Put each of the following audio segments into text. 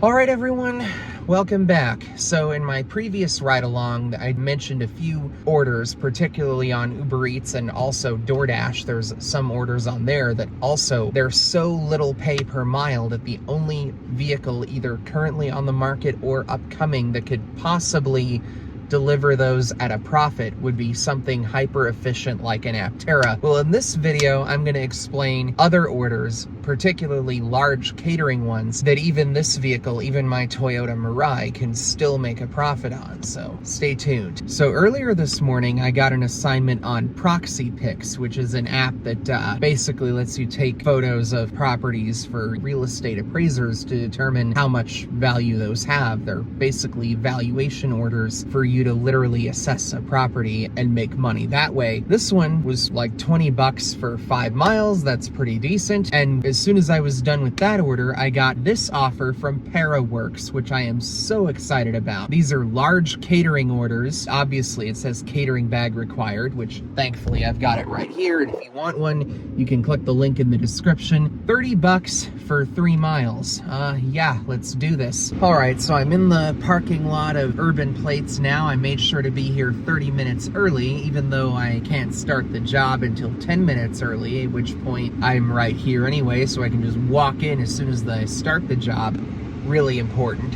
All right, everyone, welcome back. So in my previous ride along, I mentioned a few orders, particularly on Uber Eats and also DoorDash. There's some orders on there that also, they're so little pay per mile that the only vehicle either currently on the market or upcoming that could possibly deliver those at a profit would be something hyper efficient like an Aptera. Well, in this video, I'm going to explain other orders, particularly large catering ones, that even this vehicle, even my Toyota Mirai, can still make a profit on. So stay tuned. So earlier this morning, I got an assignment on Proxy Pics, which is an app that basically lets you take photos of properties for real estate appraisers to determine how much value those have. They're basically valuation orders for you to literally assess a property and make money that way. This one was like 20 bucks for 5 miles. That's pretty decent. And as soon as I was done with that order, I got this offer from ParaWorks, which I am so excited about. These are large catering orders. Obviously, it says catering bag required, which thankfully I've got it right here. And if you want one, you can click the link in the description. 30 bucks for 3 miles. Yeah, let's do this. All right, so I'm in the parking lot of Urban Plates now. I made sure to be here 30 minutes early, even though I can't start the job until 10 minutes early, at which point I'm right here anyway, so I can just walk in as soon as I start the job. Really important.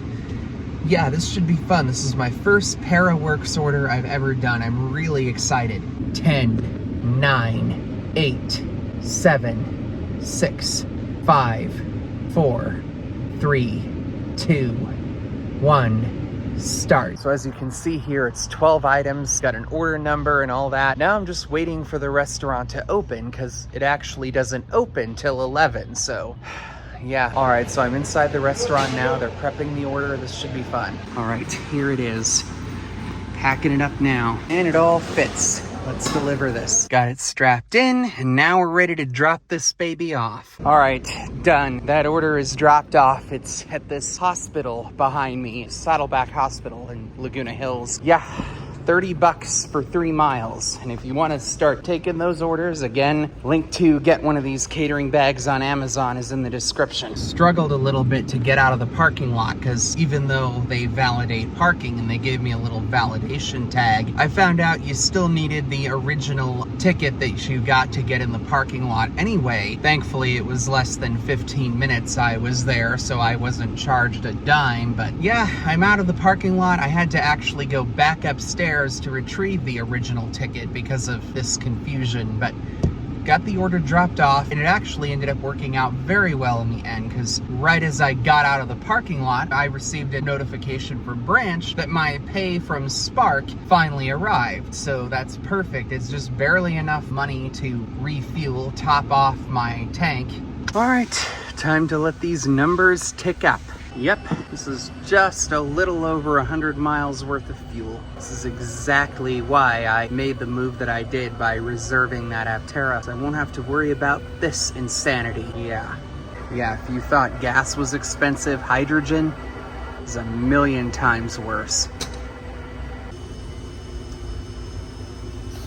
Yeah, this should be fun. This is my first ParaWorks order I've ever done. I'm really excited. 10, 9, 8, 7, 6, 5, 4, 3, 2, 1. Start. So as you can see here, it's 12 items, got an order number and all that. Now I'm just waiting for the restaurant to open because it actually doesn't open till 11. So yeah. All right, so I'm inside the restaurant now. They're prepping the order. This should be fun. All right, here it is. Packing it up now. And it all fits. Let's deliver this. Got it strapped in, and now we're ready to drop this baby off. All right, done. That order is dropped off. It's at this hospital behind me, Saddleback Hospital in Laguna Hills. Yeah. 30 bucks for 3 miles. And if you want to start taking those orders, again, link to get one of these catering bags on Amazon is in the description. Struggled a little bit to get out of the parking lot because even though they validate parking and they gave me a little validation tag, I found out you still needed the original ticket that you got to get in the parking lot anyway. Thankfully, it was less than 15 minutes I was there, so I wasn't charged a dime. But yeah, I'm out of the parking lot. I had to actually go back upstairs to retrieve the original ticket because of this confusion, but got the order dropped off, and it actually ended up working out very well in the end because right as I got out of the parking lot, I received a notification from Branch that my pay from Spark finally arrived. So that's perfect. It's just barely enough money to refuel, top off my tank. All right, time to let these numbers tick up. Yep, this is just a little over 100 miles worth of fuel. This is exactly why I made the move that I did by reserving that Aptera. So I won't have to worry about this insanity. Yeah, if you thought gas was expensive, hydrogen is a million times worse.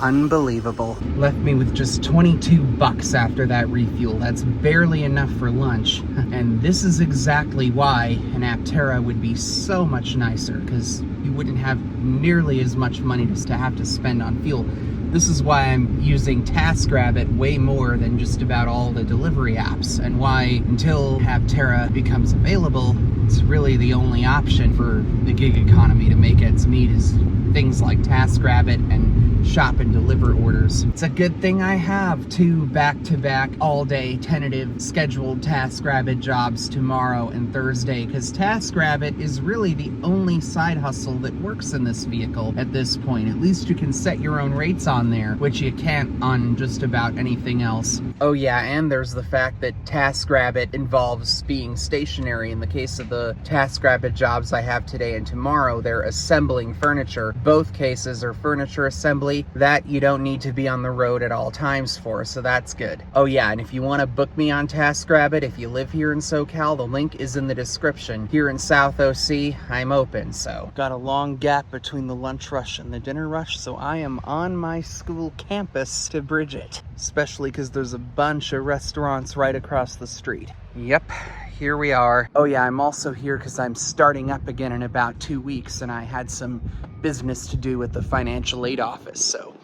Unbelievable. Left me with just 22 bucks after that refuel. That's barely enough for lunch. And this is exactly why an Aptera would be so much nicer, because you wouldn't have nearly as much money just to have to spend on fuel. This is why I'm using TaskRabbit way more than just about all the delivery apps, and why until Aptera becomes available, it's really the only option for the gig economy to make ends meet is things like TaskRabbit and shop and deliver orders. It's a good thing I have 2 back-to-back all-day tentative scheduled TaskRabbit jobs tomorrow and Thursday, because TaskRabbit is really the only side hustle that works in this vehicle at this point. At least you can set your own rates on there, which you can't on just about anything else. Oh yeah, and there's the fact that TaskRabbit involves being stationary. In the case of the TaskRabbit jobs I have today and tomorrow, they're assembling furniture. Both cases are furniture assembly that you don't need to be on the road at all times for, so that's good. Oh yeah, and if you want to book me on TaskRabbit, if you live here in SoCal, the link is in the description. Here in South OC, I'm open, so. Got a long gap between the lunch rush and the dinner rush, so I am on my school campus to bridge it, especially because there's a bunch of restaurants right across the street. Yep, here we are. Oh yeah, I'm also here because I'm starting up again in about 2 weeks and I had some business to do with the financial aid office, so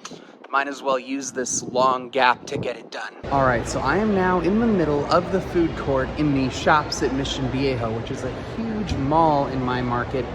might as well use this long gap to get it done. All right, so I am now in the middle of the food court in the shops at Mission Viejo, which is a huge mall in my market.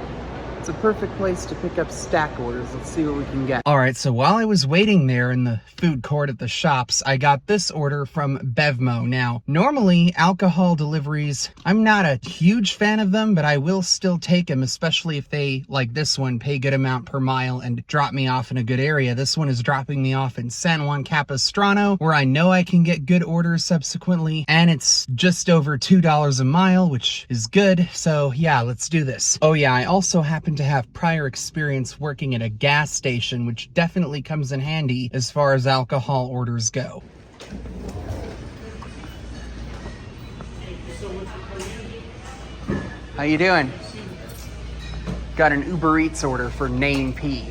It's a perfect place to pick up stack orders. Let's see what we can get. All right, so while I was waiting there in the food court at the shops, I got this order from Bevmo. Now, normally alcohol deliveries, I'm not a huge fan of them, but I will still take them, especially if they, like this one, pay a good amount per mile and drop me off in a good area. This one is dropping me off in San Juan Capistrano, where I know I can get good orders subsequently, and it's just over $2 a mile, which is good. So yeah, let's do this. Oh yeah, I also happen to have prior experience working at a gas station, which definitely comes in handy as far as alcohol orders go. How you doing? Got an Uber Eats order for Name P.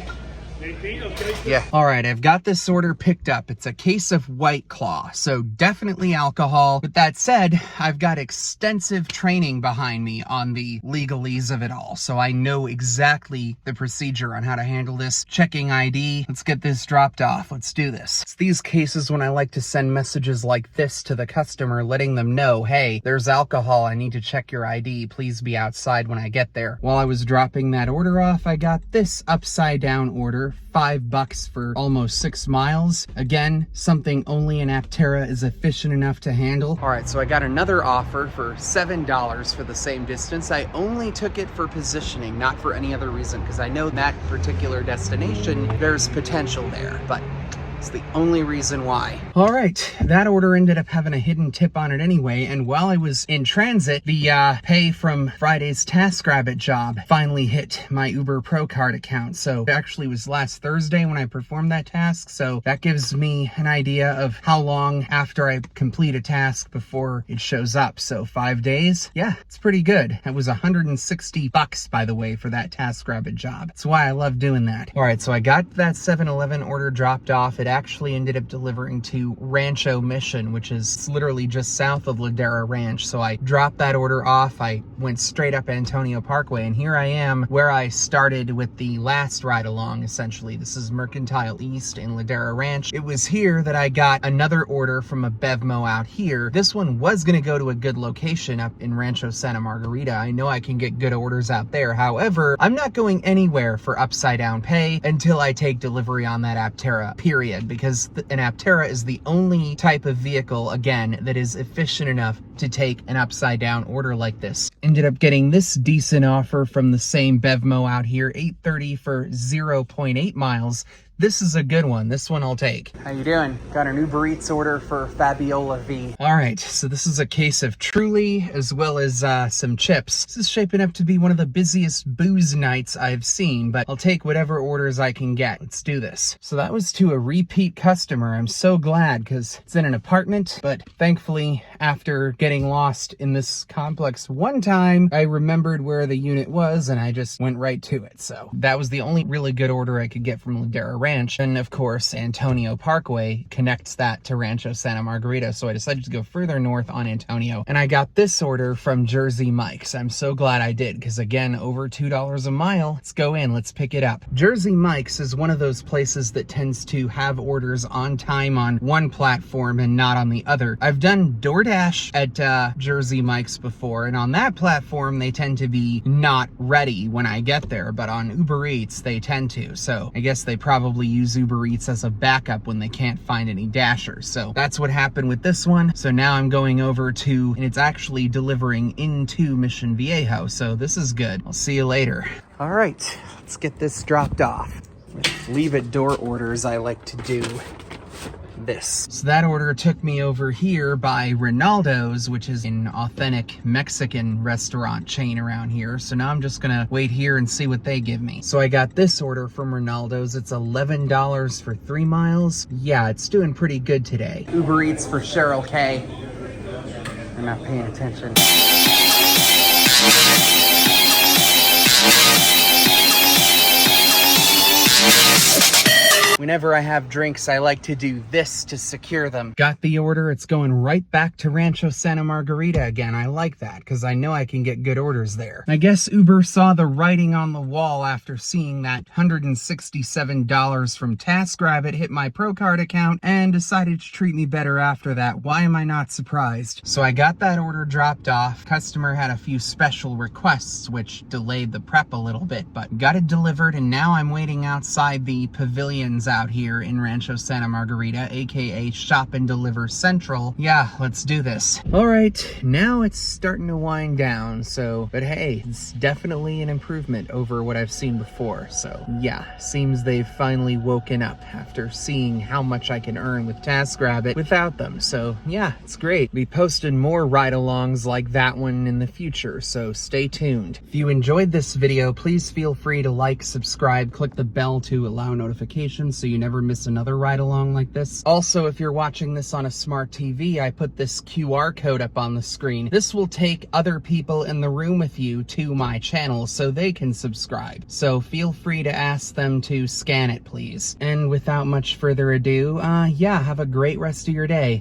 Yeah. All right, I've got this order picked up. It's a case of White Claw, so definitely alcohol. With that said, I've got extensive training behind me on the legalese of it all, so I know exactly the procedure on how to handle this. Checking ID. Let's get this dropped off. Let's do this. It's these cases when I like to send messages like this to the customer, letting them know, hey, there's alcohol. I need to check your ID. Please be outside when I get there. While I was dropping that order off, I got this upside down order. $5 for almost 6 miles. Again, something only an Aptera is efficient enough to handle. All right, so I got another offer for $7 for the same distance. I only took it for positioning, not for any other reason, because I know that particular destination, there's potential there, but it's the only reason why. All right, that order ended up having a hidden tip on it anyway, and while I was in transit, the pay from Friday's TaskRabbit job finally hit my Uber Pro Card account. So it actually was last Thursday when I performed that task, so that gives me an idea of how long after I complete a task before it shows up. So 5 days? Yeah, it's pretty good. That was $160, by the way, for that TaskRabbit job. That's why I love doing that. All right, so I got that 7-Eleven order dropped off. It actually ended up delivering to Rancho Mission, which is literally just south of Ladera Ranch. So I dropped that order off. I went straight up Antonio Parkway, and here I am where I started with the last ride along, essentially. This is Mercantile East in Ladera Ranch. It was here that I got another order from a Bevmo out here. This one was going to go to a good location up in Rancho Santa Margarita. I know I can get good orders out there. However, I'm not going anywhere for upside down pay until I take delivery on that Aptera, period. Because an Aptera is the only type of vehicle, again, that is efficient enough to take an upside down order like this. Ended up getting this decent offer from the same Bevmo out here, $8.30 for 0.8 miles. This is a good one. This one I'll take. How you doing? Got an Uber Eats order for Fabiola V. All right, so this is a case of Truly as well as some chips. This is shaping up to be one of the busiest booze nights I've seen, but I'll take whatever orders I can get. Let's do this. So that was to a repeat customer. I'm so glad because it's in an apartment, but thankfully after getting lost in this complex one time, I remembered where the unit was and I just went right to it. So that was the only really good order I could get from Ladera Ranch. And of course, Antonio Parkway connects that to Rancho Santa Margarita. So I decided to go further north on Antonio. And I got this order from Jersey Mike's. I'm so glad I did because again, over $2 a mile. Let's go in, let's pick it up. Jersey Mike's is one of those places that tends to have orders on time on one platform and not on the other. I've done DoorDash at Jersey Mike's before, and on that platform, they tend to be not ready when I get there, but on Uber Eats, they tend to. So I guess they probably use Uber Eats as a backup when they can't find any dashers. So that's what happened with this one. So now I'm going over to, and it's actually delivering into Mission Viejo. So this is good. I'll see you later. All right, let's get this dropped off. Leave it door orders, I like to do this. So that order took me over here by Ronaldo's, which is an authentic Mexican restaurant chain around here. So now I'm just gonna wait here and see what they give me. So I got this order from Ronaldo's. It's $11 for 3 miles. Yeah, it's doing pretty good today. Uber Eats for Cheryl K. I'm not paying attention. We whenever I have drinks, I like to do this to secure them. Got the order. It's going right back to Rancho Santa Margarita again. I like that because I know I can get good orders there. I guess Uber saw the writing on the wall after seeing that $167 from TaskRabbit hit my Pro Card account and decided to treat me better after that. Why am I not surprised? So I got that order dropped off. Customer had a few special requests which delayed the prep a little bit, but got it delivered, and now I'm waiting outside the pavilions out here in Rancho Santa Margarita, aka Shop and Deliver Central. Yeah, let's do this. All right, now it's starting to wind down, but hey, it's definitely an improvement over what I've seen before. So yeah, seems they've finally woken up after seeing how much I can earn with TaskRabbit without them. So yeah, it's great. Be posting more ride-alongs like that one in the future, so stay tuned. If you enjoyed this video, please feel free to like, subscribe, click the bell to allow notifications so you never miss another ride-along like this. Also, if you're watching this on a smart TV, I put this QR code up on the screen. This will take other people in the room with you to my channel so they can subscribe. So feel free to ask them to scan it, please. And without much further ado, yeah, have a great rest of your day.